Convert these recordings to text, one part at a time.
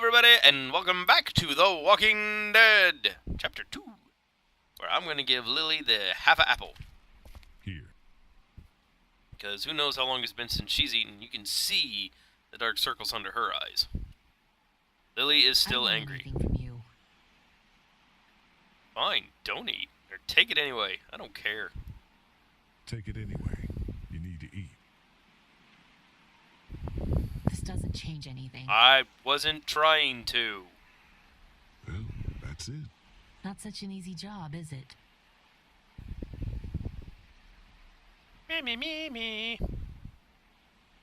everybody, and welcome back to The Walking Dead, Chapter 2, where I'm going to give Lily the half a apple. Here. Because who knows how long it's been since she's eaten. You can see the dark circles under her eyes. Lily is still angry. From you. Fine, don't eat. Or take it anyway. I don't care. Take it anyway. You need to eat. This doesn't change anything. I wasn't trying to. Well, that's it. Not such an easy job, is it? Me.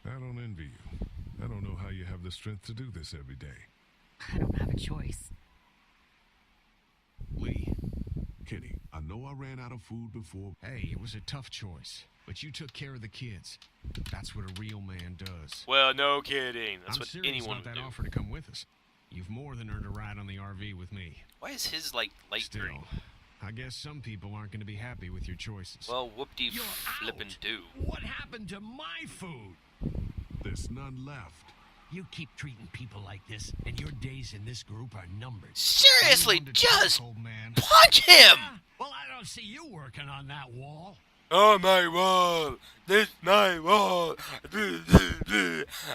I don't envy you. I don't know how you have the strength to do this every day. I don't have a choice. Lee. Kenny, I know I ran out of food before. Hey, it was a tough choice, but you took care of the kids. That's what a real man does. Well, no kidding. That's I'm what serious anyone about would that do. offer to come with us. You've more than earned a ride on the RV with me. Why is his, like, light Still, green? I guess some people aren't going to be happy with your choices. Well, whoop-de You're flippin' out. do. What happened to my food? There's none left. You keep treating people like this, and your days in this group are numbered. Seriously, Anyone to talk, just old man. punch him! Well, I don't see you working on that wall. Oh, my wall! This my wall!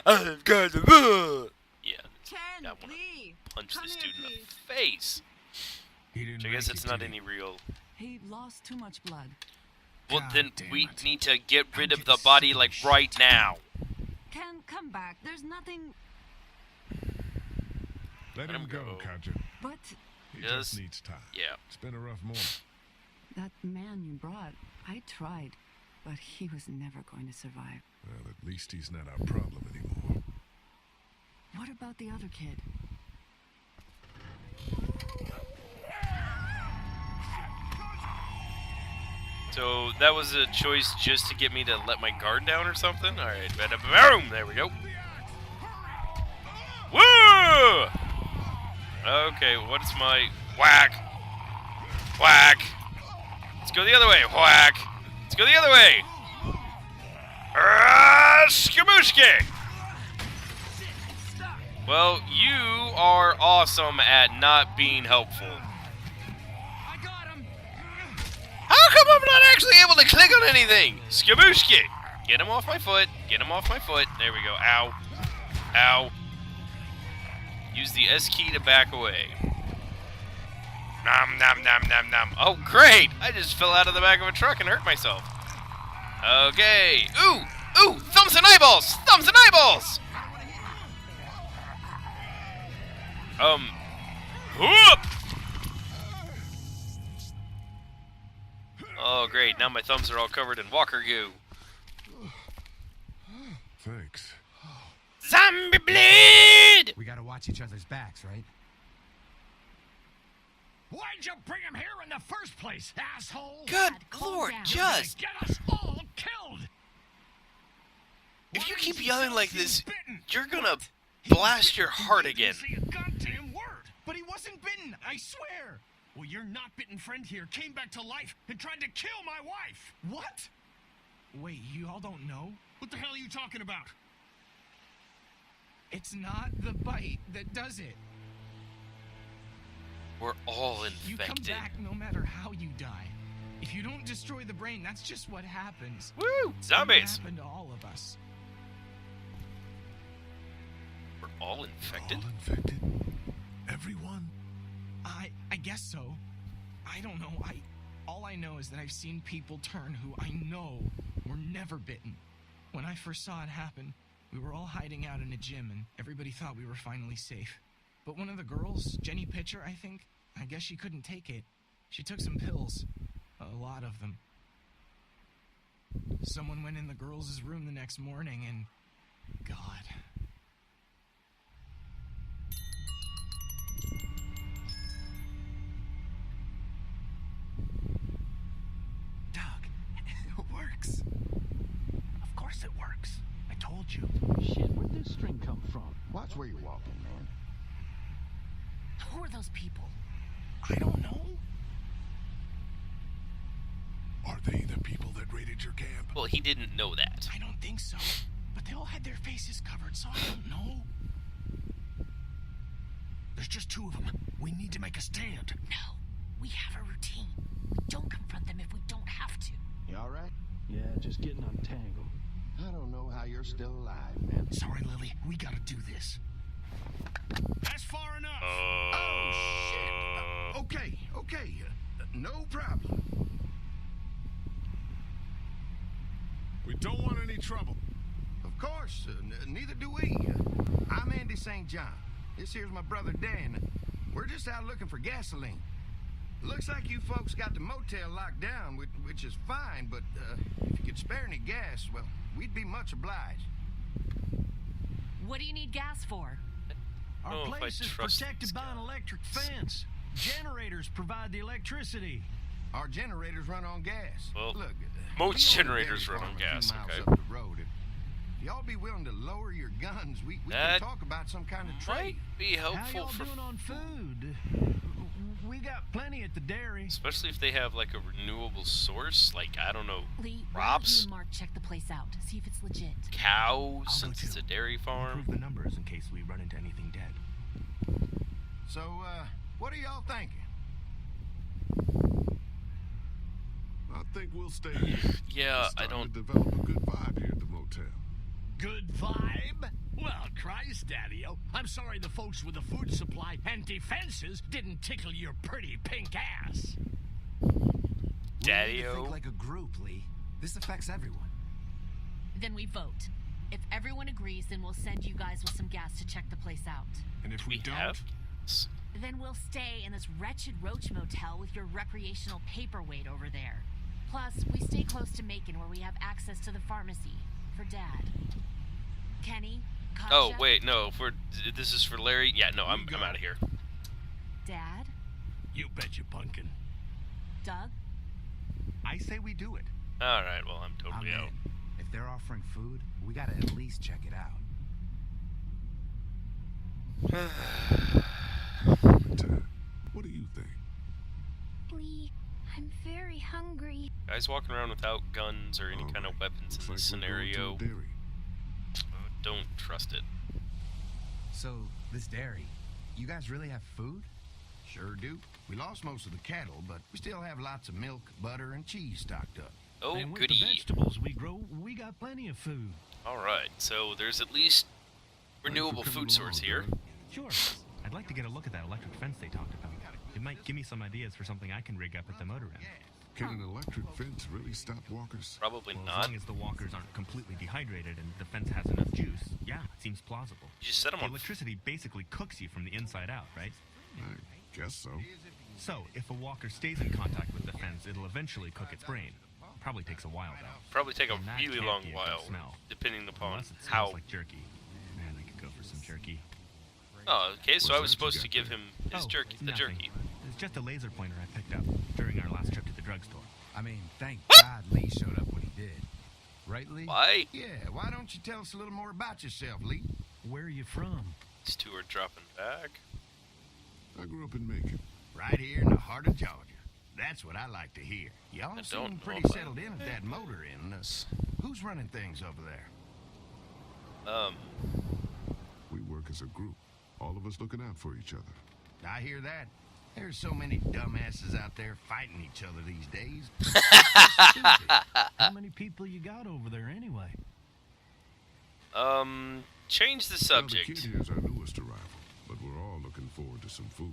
I've got the wall! Yeah, Ken, I wanna Lee, punch come this here, dude in the please. face. He didn't Which I guess make it's it, not did any he? real... He lost too much blood. Well, God then damn we it. need to get rid I'm of the getting body, sick of like, this right shit. now. Ken, come back. There's nothing. Let Let him him go, go. Katja. But He Yes. just needs time. Yeah. It's been a rough morning. that man you brought, I tried, but he was never going to survive. Well, at least he's not our problem anymore. What about the other kid? So that was a choice just to get me to let my guard down or something? Alright, boom! There we go. Woo! Okay, what's my... Whack! Whack! Let's go the other way. Whack! Let's go the other way. Skabooshki! Well, you are awesome at not being helpful. I got him. How come I'm not actually able to click on anything? Skabooshki! Get him off my foot. Get him off my foot. There we go. Ow. Ow. Use the S key to back away. Nom, nom, nom, nom, nom. Oh, great! I just fell out of the back of a truck and hurt myself. Okay. Ooh! Ooh! Thumbs and eyeballs! Thumbs and eyeballs! Whoop! Oh, great. Now my thumbs are all covered in walker goo. Thanks. Zombie bleed! We got to watch each other's backs, right? Why'd you bring him here in the first place, asshole? Good Dad, calm Lord, down. just... Get us all killed. If you Why keep didn't yelling tell like us he was this, bitten? you're gonna He blast your was bitten. heart He again. didn't say a goddamn word. But he wasn't bitten, I swear. Well, your not bitten friend here came back to life and tried to kill my wife. What? Wait, you all don't know? What the hell are you talking about? It's not the bite that does it. We're all You come infected. back no matter how you die. If you don't destroy the brain, that's just what happens. Woo! It's Zombies! gonna happen to all of us. We're all infected? All infected? Everyone? I guess so. I don't know. All I know is that I've seen people turn who I know were never bitten. When I first saw it happen, we were all hiding out in a gym and everybody thought we were finally safe. But one of the girls, Jenny Pitcher, I guess she couldn't take it. She took some pills. A lot of them. Someone went in the girls' room the next morning and... God. Doug, it works. Of course it works. I told you. Shit, where'd this string come from? Watch where you're walking, man. Who are those people? I don't know. Are they the people that raided your camp? Well, he didn't know that. I don't think so. But they all had their faces covered, so I don't know. There's just 2 of them. We need to make a stand. No, we have a routine. We don't confront them if we don't have to. You all right? Yeah, just getting untangled. I don't know how you're still alive, man. Sorry, Lily. We gotta do this. That's far enough. Oh, shit. Okay. No problem. We don't want any trouble. Of course, neither do we. I'm Andy St. John. This here's my brother Dan. We're just out looking for gasoline. Looks like you folks got the motel locked down, which is fine, but if you could spare any gas, well, we'd be much obliged. What do you need gas for? Our Oh, if I place is trust protected this by guy. an electric fence. Generators provide the electricity. Our generators run on gas. Well, Look, most we own a generators dairy run on farm a few gas, miles okay. up the road. If y'all be willing to lower your guns, we can That talk about some kind of Might trade. be How helpful y'all for, doing on food? We got plenty at the dairy. especially if they have like a renewable source, like I don't know, Lee, why don't you crops, and Mark check the place out, see if it's legit. cows, go since it's too. a dairy farm. Improve the numbers in case we run into anything dead. So, what are y'all thinking? I think we'll stay here. Yeah, It's I starting don't. to develop a good vibe here at the motel. Good vibe? Well, Christ, Daddy-o. I'm sorry the folks with the food supply and defenses didn't tickle your pretty pink ass. Daddy-o. Think like a group, Lee. This affects everyone. Then we vote. If everyone agrees, then we'll send you guys with some gas to check the place out. And if We have. Then we'll stay in this wretched roach motel with your recreational paperweight over there. Plus, we stay close to Macon where we have access to the pharmacy. For Dad. Kenny? Katja? Oh wait, no. This is for Larry. Yeah, no, I'm out of here. Dad? You betcha, pumpkin. Doug? I say we do it. All right, well I'm I'm totally out. in. If they're offering food, we gotta at least check it out. Tad, what do you think? Lee, I'm very hungry. Guys walking around without guns or any kind of Alright, weapons looks in this like we're going to scenario. a dairy. Don't trust it. So, this dairy, you guys really have food? Sure do. We lost most of the cattle, but we still have lots of milk, butter, and cheese stocked up. Oh, And with goody. the vegetables we grow, we got plenty of food. All right, so there's at least renewable coming food source along, here. Doug. Sure. I'd like to get a look at that electric fence they talked about. It might give me some ideas for something I can rig up at the motor end. Can an electric fence really stop walkers? Probably Well, as not. long as the walkers aren't completely dehydrated and the fence has enough juice, yeah, it seems plausible. You just set them The on. electricity basically cooks you from the inside out, right? I guess so. So, if a walker stays in contact with the fence, it'll eventually cook its brain. Probably takes a while, though. Probably take a And that really can't long be a good while, smell. depending upon Unless it smells how. like jerky. Man, I could go for some jerky. Oh, okay. So What's I was that you supposed to got give there? him his Oh, jerky, the nothing. jerky. It's just a laser pointer I picked up during our last trip to the drugstore. I mean, thank God Lee showed up when he did. Right, Lee? Why? Yeah, why don't you tell us a little more about yourself, Lee? Where are you from? These two are dropping back. I grew up in Macon. Right here in the heart of Georgia. That's what I like to hear. Y'all I don't seem know pretty about settled in at that motor inn. Who's running things over there? We work as a group. All of us looking out for each other. I hear that. There's so many dumbasses out there fighting each other these days. How many people you got over there anyway? Change the Well, the subject. kid here's our newest arrival, but we're all looking forward to some food.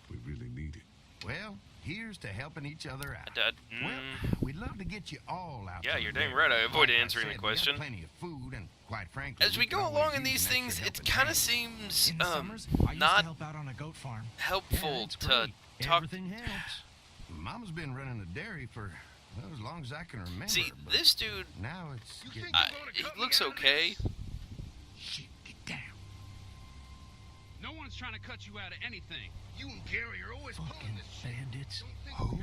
We really need it. Well, here's to helping each other out. Mm, Well, we'd love to get you all out. Yeah, to you're the dang dairy. right, I avoided Like answering the said, we got question. plenty of food, and quite frankly, as we can go always along in use these an things, extra it helping kind hand. of seems In the summers, I used not to help out on a goat farm. helpful it's to great. talk. Everything helps. Mama's been running a dairy for well, as long as I can remember. See, but this dude, now it's getting... he looks okay. Shit, get down. No one's trying to cut you out of anything. You and Gary are always Fucking bandits. Who?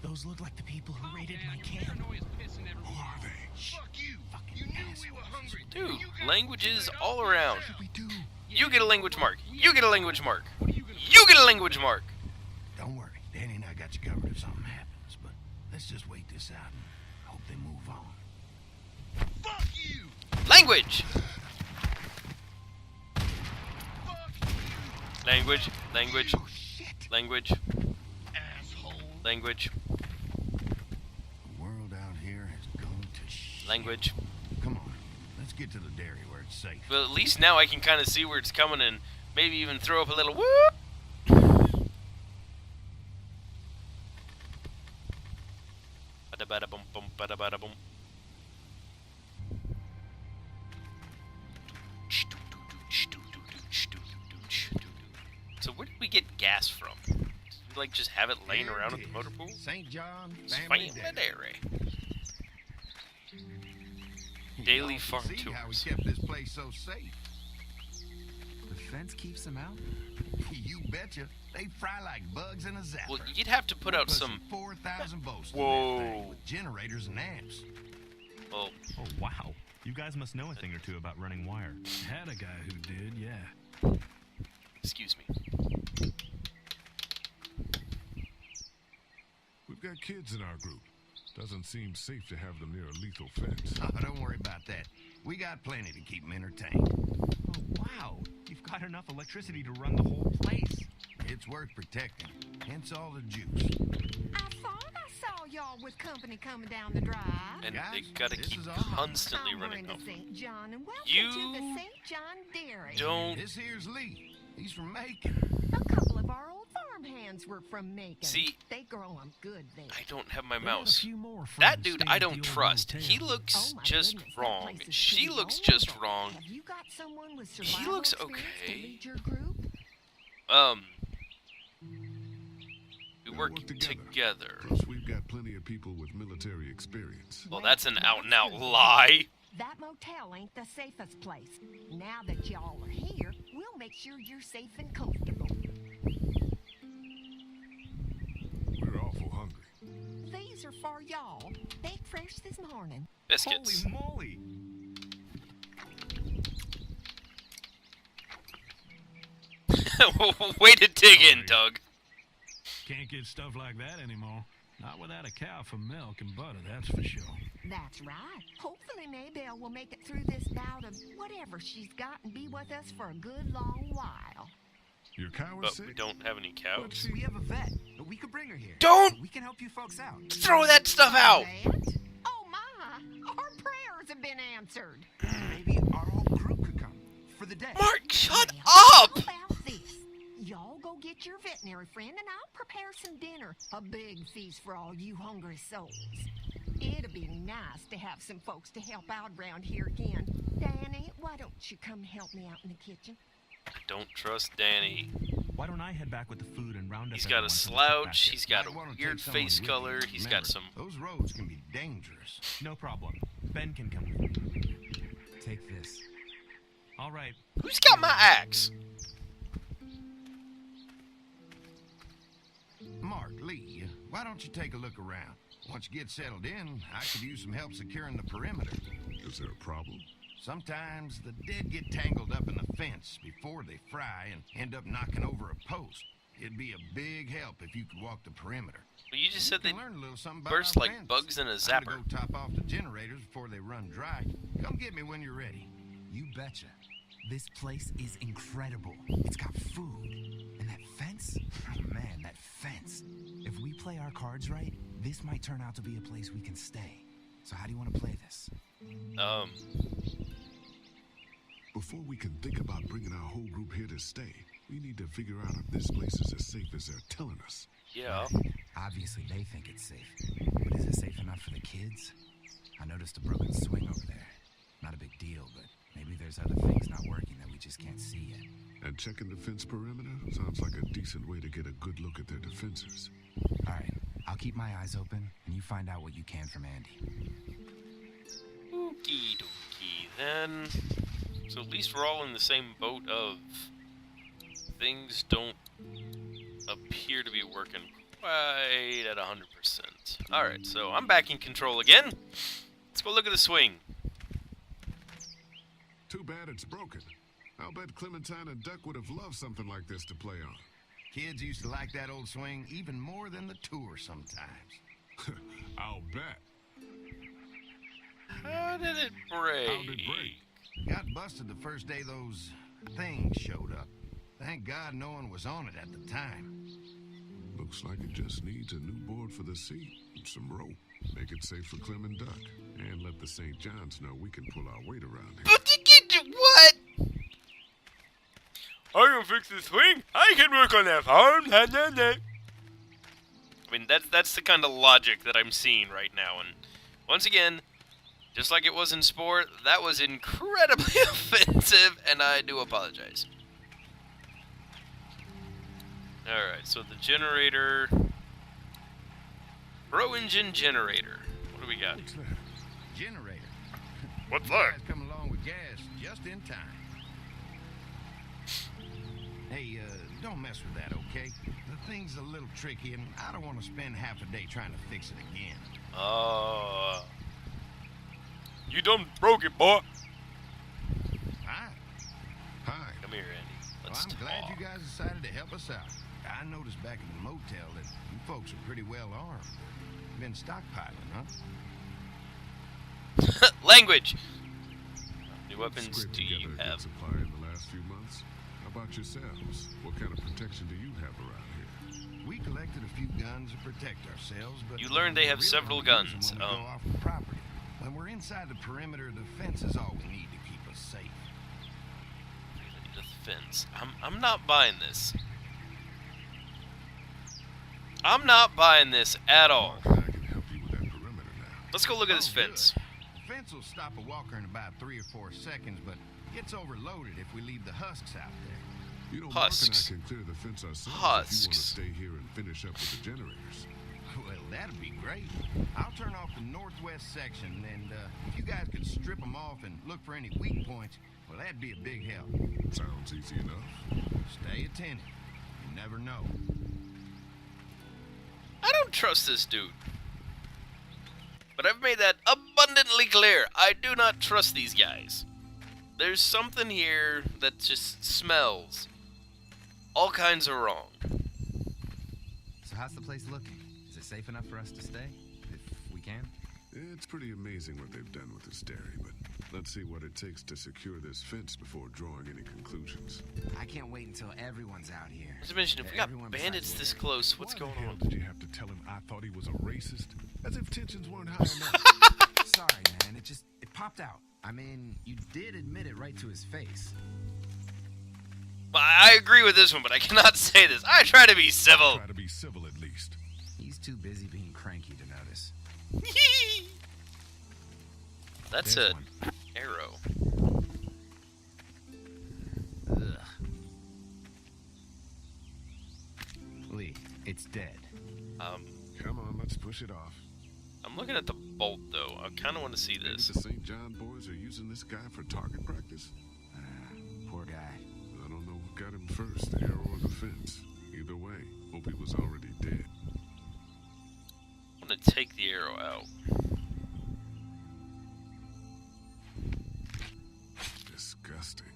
Those look like the people who Calm raided down, my your camp. paranoia's pissing everyone Who are off. they? Fuck you. Fucking You knew we assholes. were hungry. Dude, You got languages to all figure it around. out. We do. You get a language mark. You get a language mark. What are you gonna You get a language mark. Don't worry. Danny and I got you covered if something happens, but let's just wait this out and hope they move on. Fuck you! Language. Fuck you! Language. Language. Oh, shit. Language. Asshole. Language. The world out here has gone to shit. Language. Come on, let's get to the dairy where it's safe. Well, at least now I can kind of see where it's coming and maybe even throw up a little whoop. Bada bada bum bum bada bada bum. So where did we get gas from? Did we, like, just have it laying Here around it at the is. motor pool? St. John Family Family Dairy. You Daily all farm can see how we tours. kept this place so safe. The fence keeps them out? You betcha. They fry like bugs in a zapper. Well, you'd have to put out some. 4,000 volts. Whoa. To that thing with generators and amps. Well, Oh, wow. You guys must know a thing or two about running wire. Had a guy who did, yeah. excuse me. We've got kids in our group. Doesn't seem safe to have them near a lethal fence. Oh, don't worry about that. We got plenty to keep them entertained. Oh, wow. You've got enough electricity to run the whole place. It's worth protecting. Hence all the juice. I thought I saw y'all with company coming down the drive. And Guys, they gotta this keep is our home. constantly I'm running Brenda off. St. John, and welcome You to the St. John Dairy. Don't This here's Lee. He's from Macon. A couple of our old farm hands were from Macon. See, they grow 'em good there. I don't have my We had a mouse. few more That friends dude stay I at the don't old trust. motel. He looks Oh my just goodness, that wrong. place is She pretty looks vulnerable. just wrong. Have you got someone with He survival looks experience to okay. lead your group? We work together. Plus, we've got plenty of people with military experience. Well, that's an out-and-out lie. That motel ain't the safest place. Now that y'all are here, we'll make sure you're safe and comfortable. We're awful hungry. These are for y'all. Baked fresh this morning. Biscuits. Holy moly. Way to dig in, Doug. Can't get stuff like that anymore. Not without a cow for milk and butter, that's for sure. That's right. Hopefully Maybelle will make it through this bout of whatever she's got and be with us for a good long while. Your cow is But sick? we don't have any cows. We have a vet. We could bring her here. Don't We can help you folks out. throw that stuff out! That? Oh my! Our prayers have been answered. Maybe our whole group could come. For the day. Mark, shut Well, up! How about this? Y'all go get your veterinary friend and I'll prepare some dinner. A big feast for all you hungry souls. It'd be nice to have some folks to help out around here again. Danny, why don't you come help me out in the kitchen? I don't trust Danny. Why don't I head back with the food and round up He's got everyone a till we get back slouch, here? he's got a Might wanna weird take someone face with you. color, he's got Remember, some... Those roads can be dangerous. No problem. Ben can come with me. Take this. All right. Who's got my axe? Mark, Lee, why don't you take a look around? Once you get settled in, I could use some help securing the perimeter. Is there a problem? Sometimes the dead get tangled up in the fence before they fry and end up knocking over a post. It'd be a big help if you could walk the perimeter. Well, you just said they Can learn a little something about burst our like fence. bugs in a I'm zapper. gonna go top off the generators before they run dry. Come get me when you're ready. You betcha. This place is incredible. It's got food. And that fence? Oh, man, that fence. If we play our cards right, this might turn out to be a place we can stay. So how do you want to play this? Before we can think about bringing our whole group here to stay, we need to figure out if this place is as safe as they're telling us. Yeah. Obviously, they think it's safe. But is it safe enough for the kids? I noticed a broken swing over there. Not a big deal, but maybe there's other things not working that we just can't see yet. And checking the fence perimeter sounds like a decent way to get a good look at their defenses. All right, I'll keep my eyes open, and you find out what you can from Andy. Okie dokie then. So at least we're all in the same boat of things don't appear to be working quite at 100%. Alright, so I'm back in control again. Let's go look at the swing. Too bad it's broken. I'll bet Clementine and Duck would have loved something like this to play on. Kids used to like that old swing even more than the tour sometimes. I'll bet. How did it break? How did it break? Got busted the first day those things showed up. Thank God no one was on it at the time. Looks like it just needs a new board for the seat and some rope. Make it safe for Clem and Duck. And let the St. John's know we can pull our weight around here. But you get what? I can fix this swing. I can work on that farm. I mean, that's the kind of logic that I'm seeing right now. And once again, just like it was in Sport, that was incredibly offensive, and I do apologize. Alright, so the generator... Pro engine generator. What do we got? What's that? Generator. What's You guys come along with gas just in time. Hey, don't mess with that, okay? The thing's a little tricky, and I don't want to spend half a day trying to fix it again. You done broke it, boy. Hi. Hi. Come here, Andy. Well, Let's I'm talk. glad you guys decided to help us out. I noticed back in the motel that you folks are pretty well armed. Been stockpiling, huh? Language. How many weapons Scraped do you together a good have? supply in the last few months. How about yourselves? What kind of protection do you have around here? We collected a few guns to protect ourselves, but You learned they have we really several don't use guns. them when we go off the property. When we're inside the perimeter, the fence is all we need to keep us safe. The fence. I'm not buying this. I'm not buying this at all. Mark and I can help you with that perimeter now. Let's go look at this Oh, good. fence. The fence will stop a walker in about 3 or 4 seconds, but gets overloaded if we leave the husks out there. You know, Husks. Mark and I can clear the fence ourselves if you want to Husks. stay here and finish up with the generators. Well, that'd be great. I'll turn off the northwest section, and if you guys could strip them off and look for any weak points, well, that'd be a big help. Sounds easy enough. Stay attentive. You never know. I don't trust this dude. But I've made that abundantly clear. I do not trust these guys. There's something here that just smells all kinds of wrong. So how's the place looking? Is it safe enough for us to stay? If we can? It's pretty amazing what they've done with this dairy, but let's see what it takes to secure this fence before drawing any conclusions. I can't wait until everyone's out here. Not to mention, if we got Everyone bandits besides this close, what's Why going the hell on? did you have to tell him I thought he was a racist? As if tensions weren't high enough. Sorry, man. It popped out. I mean, you did admit it right to his face. I agree with this one, but I cannot say this. I try to be civil. Try to be civil at least. He's too busy being cranky to notice. That's There's a one. arrow. Ugh. Lee, it's dead. Come on, let's push it off. I'm looking at the bolt though. I kind of want to see Maybe this. the St. John boys are using this guy for target practice? Poor guy. I don't know what got him first, the arrow or the fence. Either way, hope he was already dead. I'm gonna take the arrow out. Disgusting.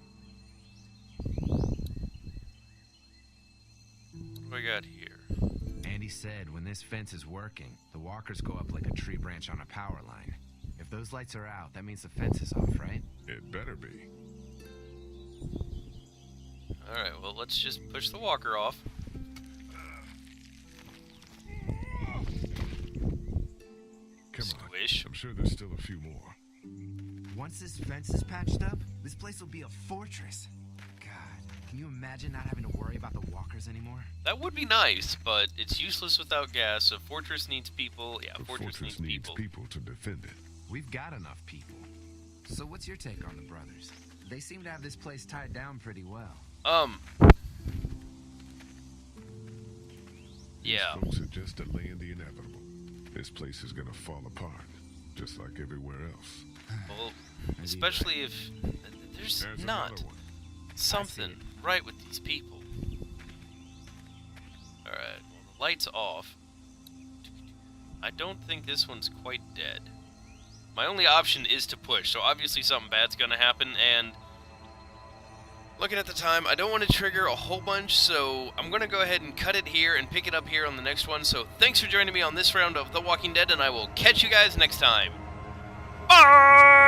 What do I got here? Andy said when this fence is working, the walkers go up like a tree branch on a power line. If those lights are out, that means the fence is off, right? It better be. Alright, well, let's just push the walker off. Come on. Squish. I'm sure there's still a few more. Once this fence is patched up, this place will be a fortress. God, can you imagine not having to worry about the walkers anymore? That would be nice, but it's useless without gas. A fortress needs people. Yeah, The fortress needs people. people to defend it. We've got enough people. So what's your take on the brothers? They seem to have this place tied down pretty well. Yeah. These folks are just delaying the inevitable. This place is gonna fall apart, just like everywhere else. Well, especially if there's There's not another one. something right with these people. Alright, well, the light's off. I don't think this one's quite dead. My only option is to push, so obviously something bad's gonna happen, and looking at the time, I don't want to trigger a whole bunch, so I'm gonna go ahead and cut it here and pick it up here on the next one. So thanks for joining me on this round of The Walking Dead, and I will catch you guys next time. Bye!